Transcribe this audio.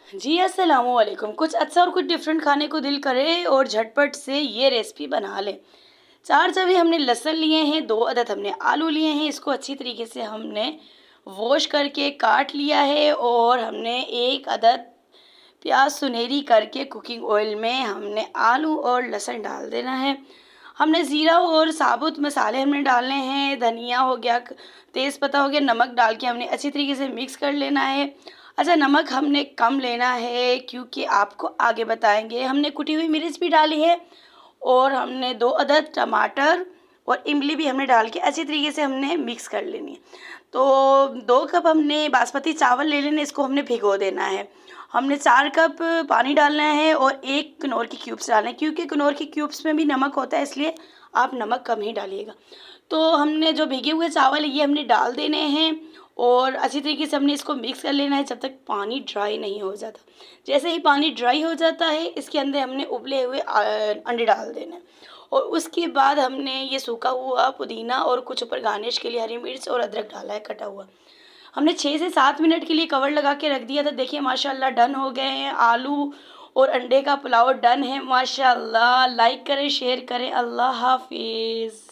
जी अस्सलामुअलैकुम। कुछ अच्छा और कुछ डिफरेंट खाने को दिल करे और झटपट से ये रेसिपी बना लें। 4 जवे हमने लहसुन लिए हैं, 2 अदद हमने आलू लिए हैं, इसको अच्छी तरीके से हमने वॉश करके काट लिया है और हमने 1 अदद प्याज सुनहरी करके कुकिंग ऑयल में हमने आलू और लहसुन डाल देना है। हमने ज़ीरा और साबुत मसाले हमने डालने हैं, धनिया हो गया, तेज़ पत्ता हो गया, नमक डाल के हमने अच्छी तरीके से मिक्स कर लेना है। अच्छा, नमक हमने कम लेना है क्योंकि आपको आगे बताएँगे। हमने कुटी हुई मिर्च भी डाली है और हमने 2 अदद टमाटर और इमली भी हमने डाल के अच्छी तरीके से हमने मिक्स कर लेनी है। तो 2 कप हमने बासमती चावल ले लेने, इसको हमने भिगो देना है। हमने 4 कप पानी डालना है और 1 कनौर के क्यूब्स डालने हैं क्योंकि कनौर के क्यूब्स में भी नमक होता है, इसलिए आप नमक कम ही डालिएगा। तो हमने जो भीगे हुए चावल है ये हमने डाल देने हैं और अच्छी तरीके से हमने इसको मिक्स कर लेना है जब तक पानी ड्राई नहीं हो जाता। जैसे ही पानी ड्राई हो जाता है इसके अंदर हमने उबले हुए अंडे डाल देने हैं और उसके बाद हमने ये सूखा हुआ पुदीना और कुछ ऊपर गार्निश के लिए हरी मिर्च और अदरक डाला है कटा हुआ। हमने 6 से 7 मिनट के लिए कवर लगा के रख दिया था। देखिए माशाल्लाह डन हो गए हैं, आलू और अंडे का पुलाव डन है माशाल्लाह। लाइक करें, शेयर करें। अल्लाह हाफ़िज़।